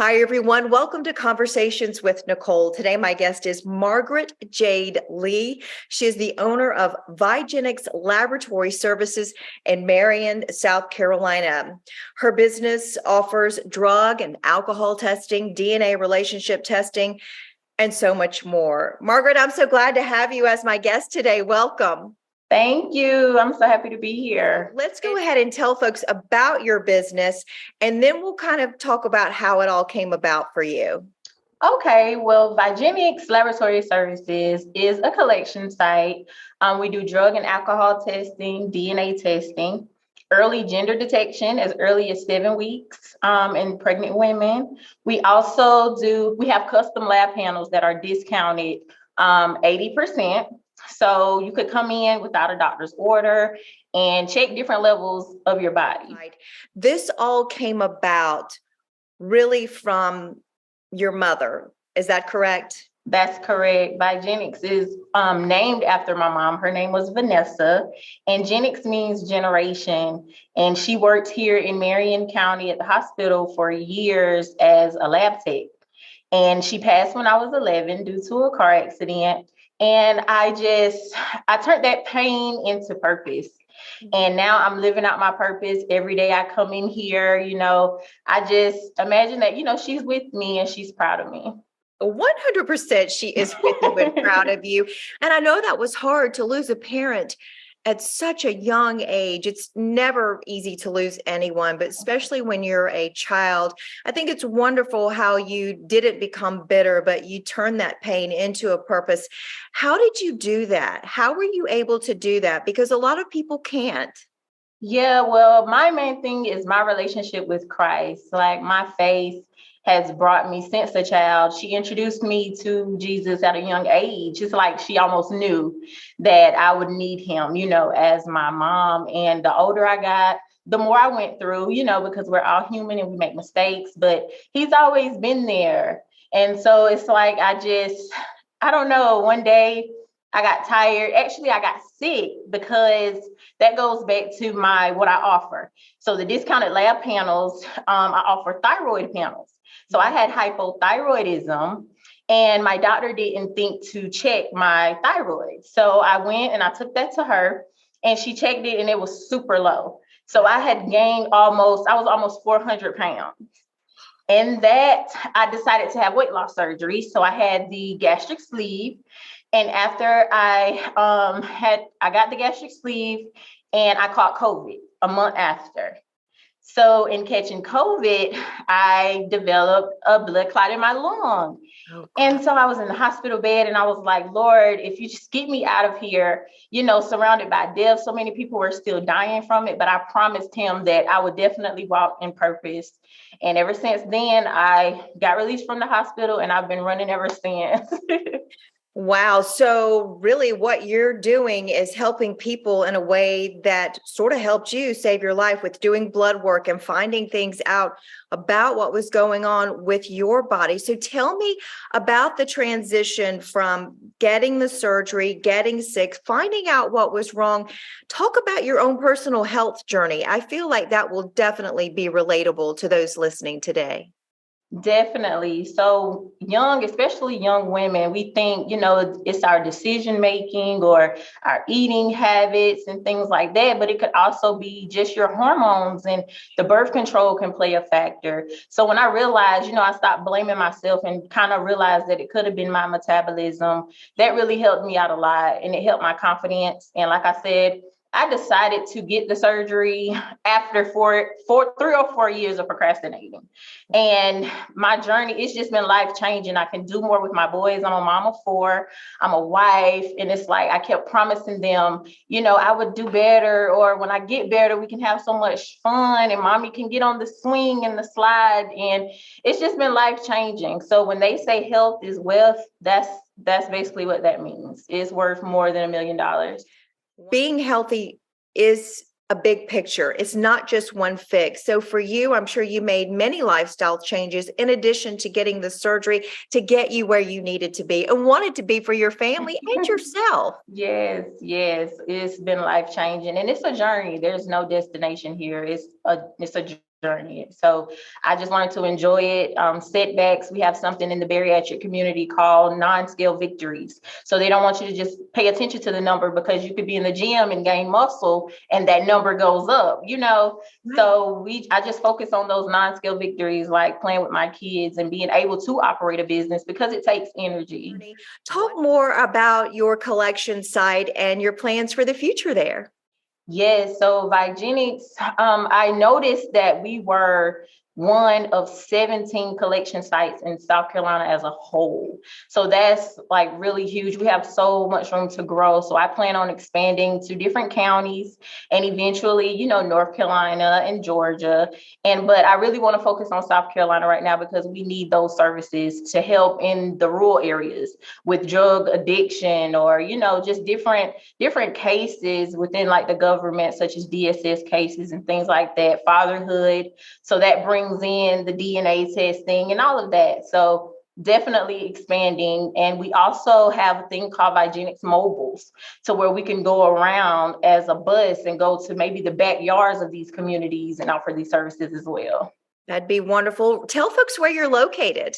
Hi, everyone. Welcome to Conversations with Nicole. Today, my guest is Margaret Jade Lee. She is the owner of VieGenix Laboratory Services in Marion, South Carolina. Her business offers drug and alcohol testing, DNA relationship testing, and so much more. Margaret, I'm so glad to have you as my guest today. Welcome. Thank you. I'm so happy to be here. Let's go ahead and tell folks about your business, and then we'll kind of talk about how it all came about for you. Okay, well, VieGenix Laboratory Services is a collection site. We do drug and alcohol testing, DNA testing, early gender detection as early as 7 weeks in pregnant women. We have custom lab panels that are discounted 80%. So you could come in without a doctor's order and check different levels of your body. Right. This all came about really from your mother. Is that correct? That's correct. VieGenix is named after my mom. Her name was Vanessa, and Genix means generation. And she worked here in Marion County at the hospital for years as a lab tech. And she passed when I was 11 due to a car accident. And I turned that pain into purpose. And now I'm living out my purpose. Every day I come in here, I just imagine that, she's with me and she's proud of me. 100% she is with you and proud of you. And I know that was hard to lose a parent at such a young age. It's never easy to lose anyone, but especially when you're a child. I think it's wonderful how you didn't become bitter, but you turned that pain into a purpose. How did you do that? How were you able to do that? Because a lot of people can't. Yeah, well, my main thing is my relationship with Christ. Like my faith has brought me since a child. She introduced me to Jesus at a young age. It's like she almost knew that I would need him, as my mom. And the older I got, the more I went through, because we're all human and we make mistakes, but he's always been there. And so it's like, I don't know, one day I got tired. Actually, I got sick because that goes back to what I offer. So the discounted lab panels, I offer thyroid panels. So I had hypothyroidism and my doctor didn't think to check my thyroid. So I went and I took that to her and she checked it and it was super low. So I had gained I was almost 400 pounds. And that I decided to have weight loss surgery. So I had the gastric sleeve. And after I got the gastric sleeve and I caught COVID a month after. So in catching COVID, I developed a blood clot in my lung. Oh, and so I was in the hospital bed and I was like, Lord, if you just get me out of here, surrounded by death, so many people were still dying from it. But I promised him that I would definitely walk in purpose. And ever since then, I got released from the hospital and I've been running ever since. Wow. So really what you're doing is helping people in a way that sort of helped you save your life with doing blood work and finding things out about what was going on with your body. So tell me about the transition from getting the surgery, getting sick, finding out what was wrong. Talk about your own personal health journey. I feel like that will definitely be relatable to those listening today. Definitely. So especially young women, we think, it's our decision making or our eating habits and things like that. But it could also be just your hormones and the birth control can play a factor. So when I realized, I stopped blaming myself and kind of realized that it could have been my metabolism. That really helped me out a lot and it helped my confidence. And like I said, I decided to get the surgery after 3 or 4 years of procrastinating. And my journey, it's just been life changing. I can do more with my boys. I'm a mom of 4. I'm a wife. And it's like, I kept promising them, I would do better. Or when I get better, we can have so much fun and mommy can get on the swing and the slide. And it's just been life changing. So when they say health is wealth, that's basically what that means. It's worth more than $1 million. Being healthy is a big picture. It's not just one fix. So for you, I'm sure you made many lifestyle changes in addition to getting the surgery to get you where you needed to be and wanted to be for your family and yourself. Yes. It's been life changing and it's a journey. There's no destination here. It's a journey. So I just wanted to enjoy it. Setbacks, we have something in the bariatric community called non-scale victories. So they don't want you to just pay attention to the number, because you could be in the gym and gain muscle and that number goes up, Right. So I just focus on those non-scale victories, like playing with my kids and being able to operate a business, because it takes energy. Talk more about your collection site and your plans for the future there. Yes, so VieGenix, I noticed that we were one of 17 collection sites in South Carolina as a whole. So that's like really huge. We have so much room to grow. So I plan on expanding to different counties and eventually, North Carolina and Georgia. But I really want to focus on South Carolina right now, because we need those services to help in the rural areas with drug addiction, or, just different cases within like the government, such as DSS cases and things like that, fatherhood. So that brings in the DNA testing and all of that. So definitely expanding. And we also have a thing called VieGenix mobiles, to where we can go around as a bus and go to maybe the backyards of these communities and offer these services as well. That'd be wonderful. Tell folks where you're located.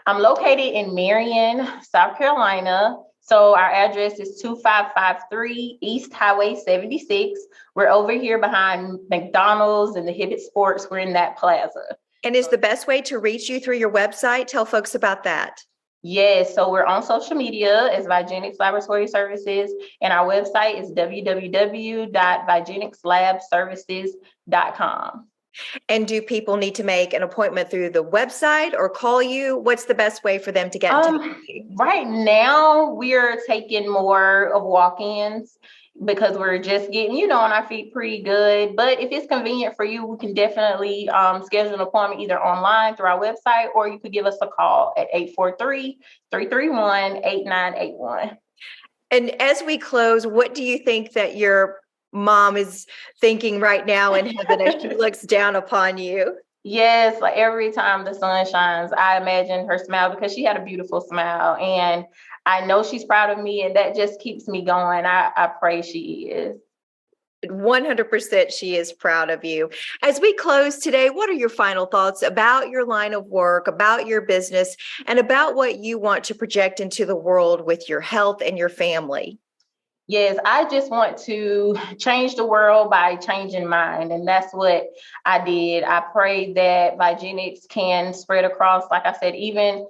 I'm located in Marion, South Carolina. So our address is 2553 East Highway 76. We're over here behind McDonald's and the Hibbett Sports. We're in that plaza. And is the best way to reach you through your website? Tell folks about that. Yes, so we're on social media as VieGenix Laboratory Services, and our website is www.VieGenixLabServices.com. And do people need to make an appointment through the website or call you? What's the best way for them to get in touch with you? Right now, we're taking more of walk-ins, because we're just getting, on our feet pretty good. But if it's convenient for you, we can definitely schedule an appointment either online through our website, or you could give us a call at 843-331-8981. And as we close, what do you think that your mom is thinking right now in heaven as she looks down upon you? Yes, like every time the sun shines, I imagine her smile, because she had a beautiful smile, and I know she's proud of me, and that just keeps me going. I pray she is. 100% she is proud of you. As we close today, what are your final thoughts about your line of work, about your business, and about what you want to project into the world with your health and your family? Yes, I just want to change the world by changing mine. And that's what I did. I prayed that VieGenix can spread across, like I said, even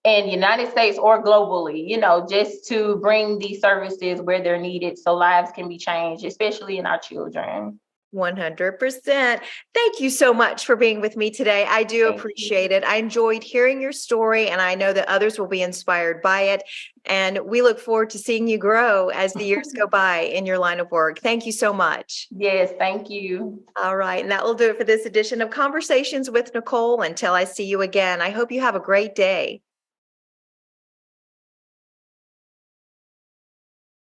in the United States or globally, just to bring these services where they're needed so lives can be changed, especially in our children. 100%. Thank you so much for being with me today. I do appreciate it. I enjoyed hearing your story, and I know that others will be inspired by it. And we look forward to seeing you grow as the years go by in your line of work. Thank you so much. Yes, thank you. All right. And that will do it for this edition of Conversations with Nicole. Until I see you again, I hope you have a great day.